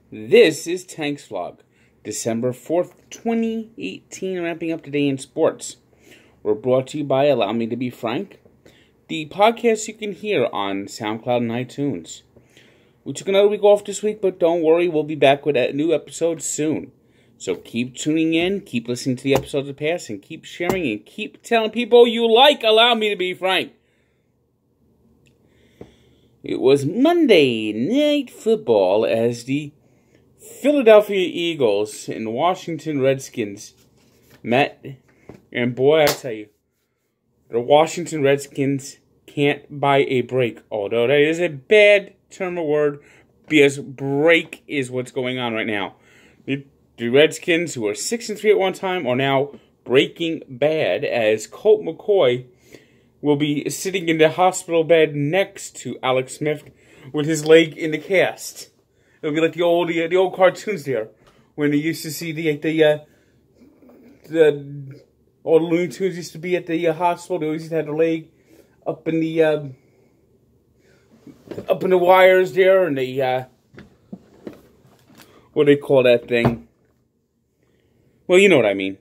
This is Tank's Vlog, December 4th, 2018, wrapping up today in sports. We're brought to you by Allow Me to Be Frank, the podcast you can hear on SoundCloud and iTunes. We took another week off this week, but don't worry, we'll be back with a new episode soon. So keep tuning in, keep listening to the episodes of past, and keep sharing, and keep telling people you like Allow Me to Be Frank. It was Monday Night Football as the Philadelphia Eagles and Washington Redskins met, and boy, I tell you, the Washington Redskins can't buy a break, although that is a bad term of word, because break is what's going on right now. The Redskins, who were 6-3 at one time, are now breaking bad, as Colt McCoy will be sitting in the hospital bed next to Alex Smith with his leg in the cast. It'll be like the old cartoons there, when they used to see all the Looney Tunes used to be at the hospital. They always used to have the leg up in the wires there, and what do they call that thing? Well, you know what I mean.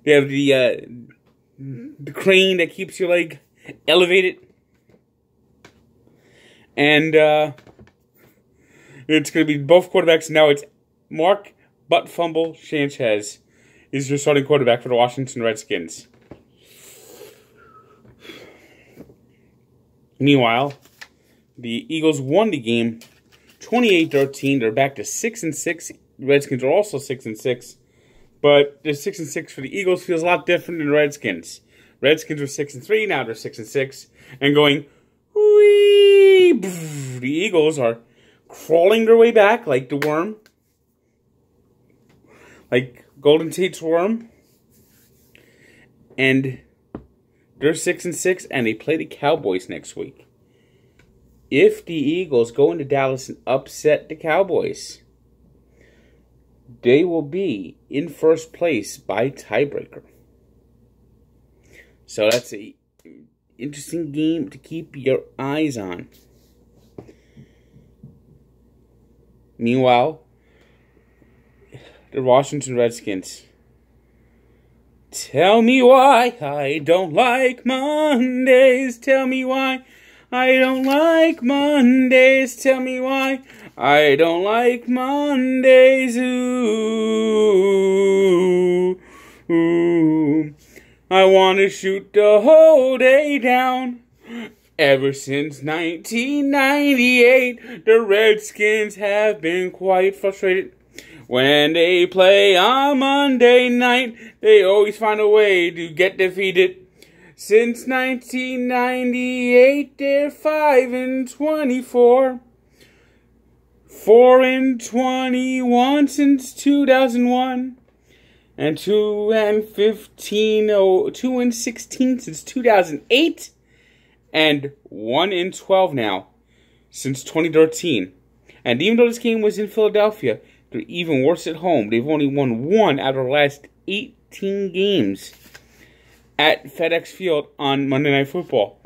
They have the crane that keeps your leg elevated, and it's going to be both quarterbacks. Now it's Mark Butt Fumble Sanchez is your starting quarterback for the Washington Redskins. Meanwhile, the Eagles won the game 28-13. They're back to 6-6. The Redskins are also 6-6. But the 6-6 for the Eagles feels a lot different than the Redskins. Redskins were 6-3, now they're 6-6. And going, whee! The Eagles are crawling their way back like the worm. Like Golden Tate's worm. And they're 6-6, and they play the Cowboys next week. If the Eagles go into Dallas and upset the Cowboys, they will be in first place by tiebreaker. So that's an interesting game to keep your eyes on. Meanwhile, the Washington Redskins. Tell me why I don't like Mondays. Tell me why I don't like Mondays. Tell me why I don't like Mondays. Ooh, ooh. I want to shoot the whole day down. Ever since 1998, the Redskins have been quite frustrated. When they play on Monday night, they always find a way to get defeated. Since 1998, they're 5-24. 4-21 since 2001. And 2-16 since 2008. And 1-12 now since 2013. And even though this game was in Philadelphia, they're even worse at home. They've only won 1 out of the last 18 games at FedEx Field on Monday Night Football.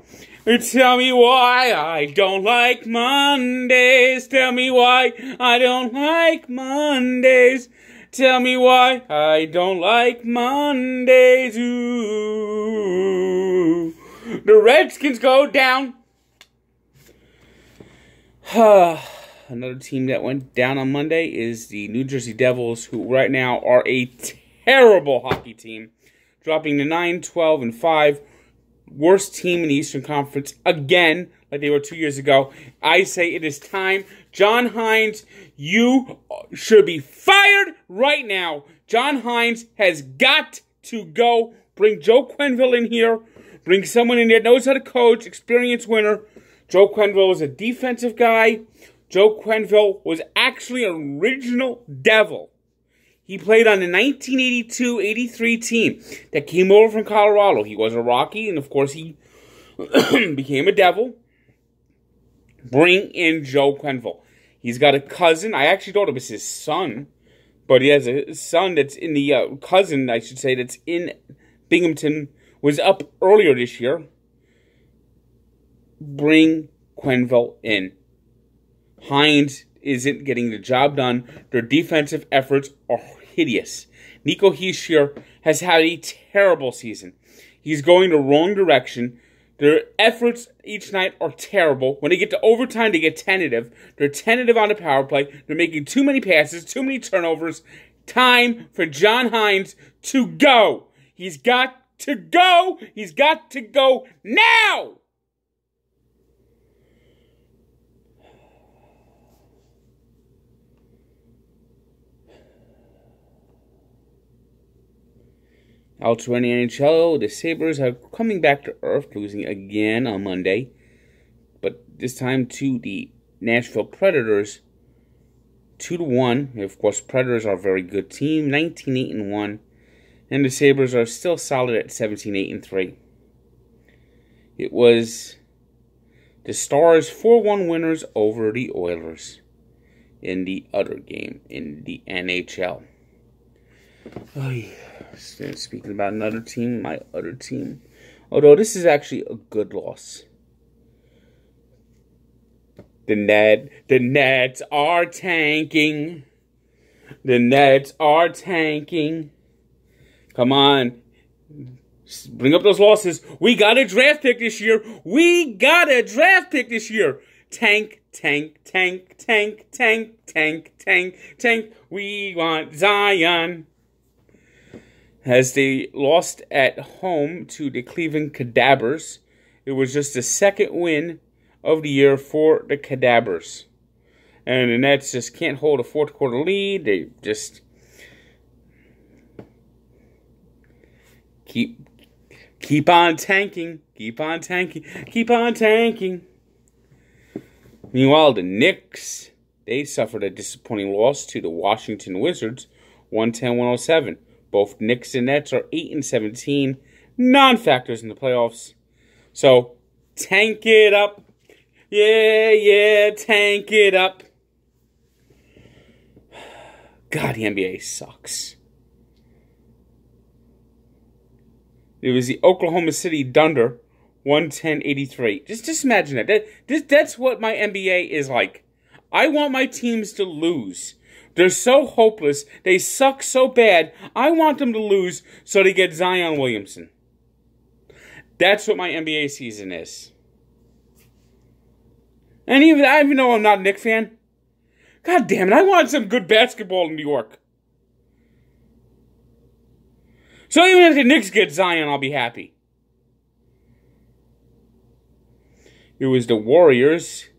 Tell me why I don't like Mondays. Tell me why I don't like Mondays. Tell me why I don't like Mondays. Ooh. The Redskins go down. Another team that went down on Monday is the New Jersey Devils, who right now are a terrible hockey team, dropping to 9-12-5. Worst team in the Eastern Conference again, like they were 2 years ago. I say it is time. John Hines, you should be fired right now. John Hines has got to go. Bring Joe Quenneville in here. Bring someone in there that knows how to coach, experienced winner. Joe Quenneville is a defensive guy. Joe Quenneville was actually an original Devil. He played on the 1982-83 team that came over from Colorado. He was a Rocky, and of course he became a Devil. Bring in Joe Quenneville. He's got a cousin. I actually thought it was his son, but he has a son that's in the cousin, I should say, that's in Binghamton, was up earlier this year. Bring Quenneville in. Hines isn't getting the job done. Their defensive efforts are hideous. Nico Hischier has had a terrible season. He's going the wrong direction. Their efforts each night are terrible. When they get to overtime, they get tentative. They're tentative on the power play. They're making too many passes, too many turnovers. Time for John Hines to go. He's got to go. He's got to go now. Elsewhere in the NHL, the Sabres are coming back to earth, losing again on Monday. But this time to the Nashville Predators, 2-1. Of course, Predators are a very good team, 19-8-1. And the Sabres are still solid at 17-8-3. It was the Stars 4-1 winners over the Oilers in the other game in the NHL. Oh, yeah. Speaking about another team, my other team. Although this is actually a good loss. The Nets are tanking. The Nets are tanking. Come on. Bring up those losses. We got a draft pick this year. We got a draft pick this year. Tank, tank, tank, tank, tank, tank, tank, tank. We want Zion. As they lost at home to the Cleveland Cadabers, it was just the second win of the year for the Cadabers. And the Nets just can't hold a fourth quarter lead. They just keep on tanking. Keep on tanking. Keep on tanking. Meanwhile, the Knicks, they suffered a disappointing loss to the Washington Wizards, 110-107. Both Knicks and Nets are 8-17, non-factors in the playoffs. So, tank it up. Yeah, tank it up. God, the NBA sucks. It was the Oklahoma City Thunder, 110-83. Just imagine that. That's what my NBA is like. I want my teams to lose. They're so hopeless. They suck so bad. I want them to lose so they get Zion Williamson. That's what my NBA season is. And even though I'm not a Knicks fan, God damn it, I want some good basketball in New York. So even if the Knicks get Zion, I'll be happy. It was the Warriors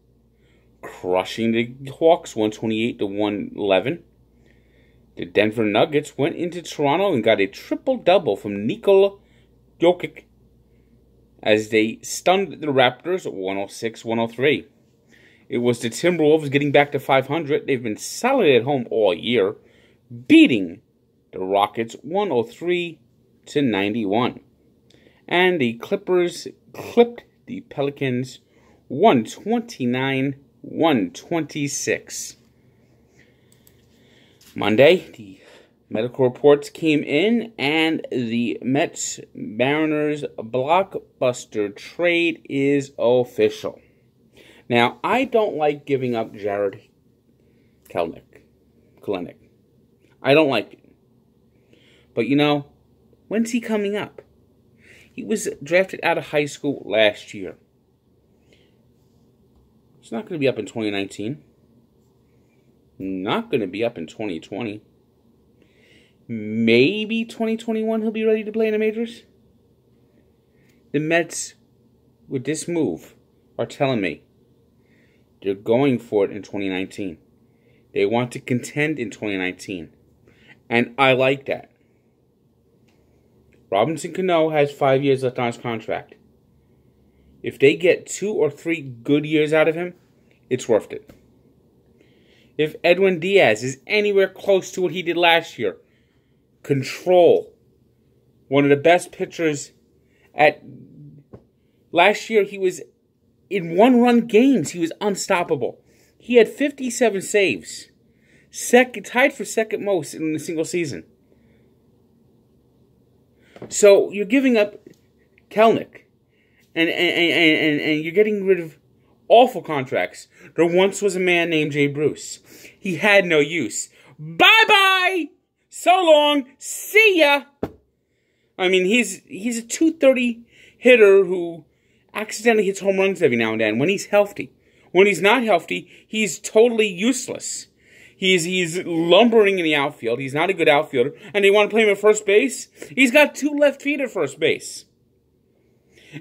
crushing the Hawks 128-111. The Denver Nuggets went into Toronto and got a triple-double from Nikola Jokic as they stunned the Raptors 106-103. It was the Timberwolves getting back to 500. They've been solid at home all year, beating the Rockets 103-91. And the Clippers clipped the Pelicans 129-126. Monday, the medical reports came in, and the Mets-Mariners blockbuster trade is official. Now, I don't like giving up Jared Kelenic. I don't like it. But, when's he coming up? He was drafted out of high school last year. It's not going to be up in 2019. Not going to be up in 2020. Maybe 2021 he'll be ready to play in the majors. The Mets, with this move, are telling me they're going for it in 2019. They want to contend in 2019. And I like that. Robinson Cano has 5 years left on his contract. If they get 2 or 3 good years out of him, it's worth it. If Edwin Diaz is anywhere close to what he did last year, control, one of the best pitchers at... Last year, he was in one-run games. He was unstoppable. He had 57 saves. Tied for second most in a single season. So, you're giving up Kelenic. And you're getting rid of awful contracts. There once was a man named Jay Bruce. He had no use. Bye-bye! So long! See ya! I mean, he's a .230 hitter who accidentally hits home runs every now and then when he's healthy. When he's not healthy, he's totally useless. He's lumbering in the outfield. He's not a good outfielder. And they want to play him at first base? He's got 2 left feet at first base.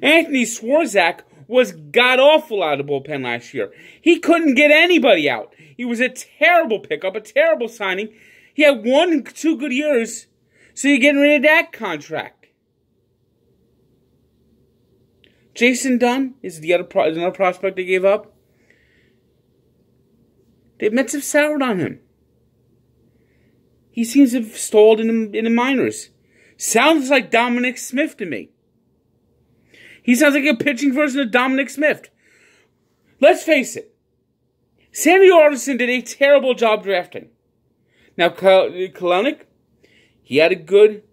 Anthony Swarzak was god-awful out of the bullpen last year. He couldn't get anybody out. He was a terrible pickup, a terrible signing. He had 1 or 2 good years, so you're getting rid of that contract. Jason Dunn is another prospect they gave up. The Mets have soured on him. He seems to have stalled in the minors. Sounds like Dominic Smith to me. He sounds like a pitching version of Dominic Smith. Let's face it. Sandy Alderson did a terrible job drafting. Now, Kalanick, he had a good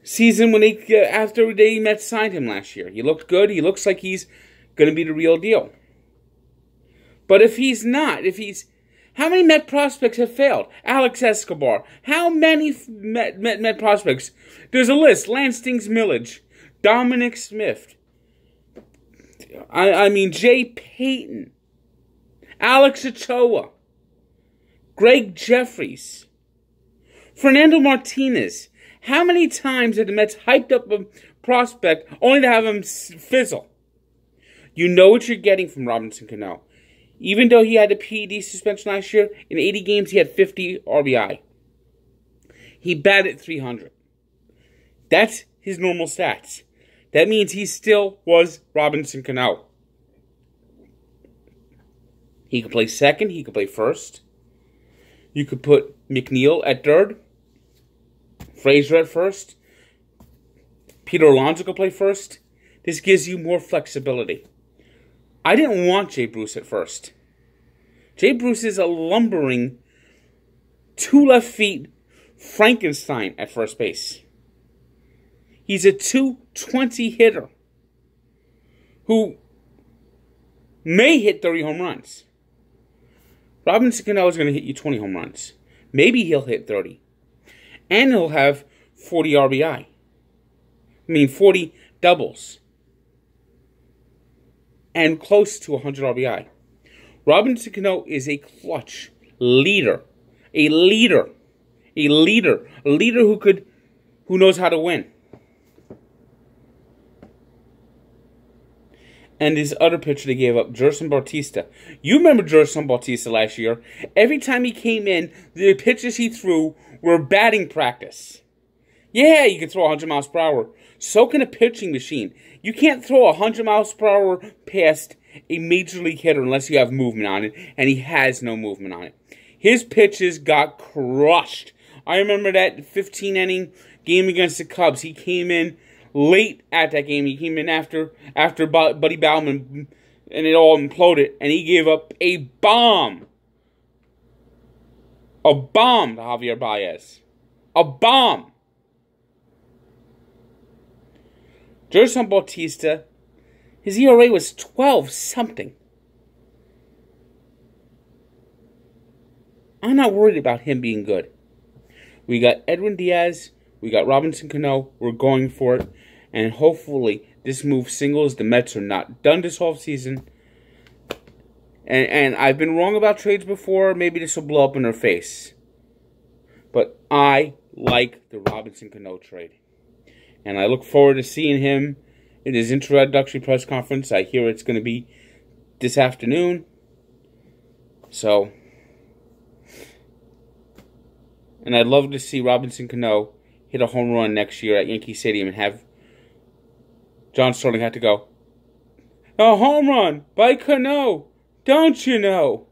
season after the Mets signed him last year. He looked good. He looks like he's going to be the real deal. But if he's not, how many Met prospects have failed? Alex Escobar. How many Met prospects? There's a list. Lance Millage, Dominic Smith. I mean, Jay Payton. Alex Ochoa. Greg Jeffries. Fernando Martinez. How many times have the Mets hyped up a prospect only to have him fizzle? You know what you're getting from Robinson Cano. Even though he had a PED suspension last year, in 80 games he had 50 RBI. He batted .300. That's his normal stats. That means he still was Robinson Cano. He could play second, he could play first. You could put McNeil at third, Frazier at first, Peter Alonso could play first. This gives you more flexibility. I didn't want Jay Bruce at first. Jay Bruce is a lumbering 2 left feet Frankenstein at first base. He's a .220 hitter who may hit 30 home runs. Robinson Cano is going to hit you 20 home runs. Maybe he'll hit 30. And he'll have 40 RBI. 40 doubles. And close to 100 RBI. Robinson Cano is a clutch leader. A leader who knows how to win. And this other pitcher they gave up, Gerson Bautista. You remember Gerson Bautista last year. Every time he came in, the pitches he threw were batting practice. Yeah, you can throw 100 miles per hour. So can a pitching machine. You can't throw 100 miles per hour past a major league hitter unless you have movement on it, and he has no movement on it. His pitches got crushed. I remember that 15-inning game against the Cubs. He came in late at that game. He came in after Buddy Bauman, and it all imploded, and he gave up a bomb. A bomb to Javier Baez. A bomb. Gerson Bautista, his ERA was 12-something. I'm not worried about him being good. We got Edwin Diaz. We got Robinson Cano. We're going for it. And hopefully this move singles. The Mets are not done this offseason. And I've been wrong about trades before. Maybe this will blow up in their face. But I like the Robinson Cano trade. And I look forward to seeing him in his introductory press conference. I hear it's going to be this afternoon. So, and I'd love to see Robinson Cano hit a home run next year at Yankee Stadium and have John Sterling have to go, "A home run by Cano, don't you know?"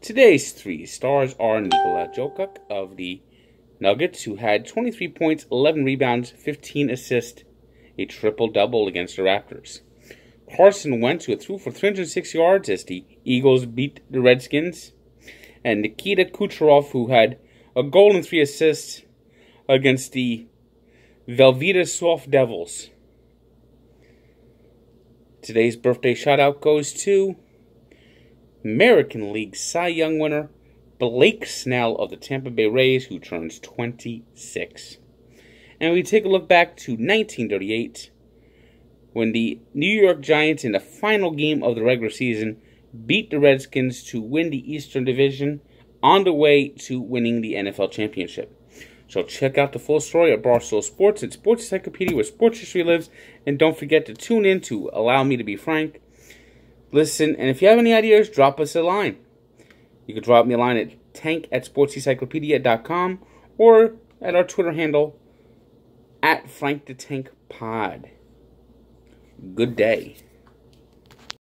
Today's 3 stars are Nikola Jokic of the Nuggets, who had 23 points, 11 rebounds, 15 assists, a triple-double against the Raptors. Carson Wentz, who threw for 306 yards as the Eagles beat the Redskins. And Nikita Kucherov, who had a goal and 3 assists against the Velveeta Soft Devils. Today's birthday shout-out goes to American League Cy Young winner Blake Snell of the Tampa Bay Rays, who turns 26. And we take a look back to 1938, when the New York Giants, in the final game of the regular season, beat the Redskins to win the Eastern Division on the way to winning the NFL Championship. So check out the full story at Barstool Sports and Sports Encyclopedia, where sports history lives. And don't forget to tune in to Allow Me to Be Frank. Listen, and if you have any ideas, drop us a line. You can drop me a line at tank@sportsencyclopedia.com or at our Twitter handle @FrankTheTankPod. Good day.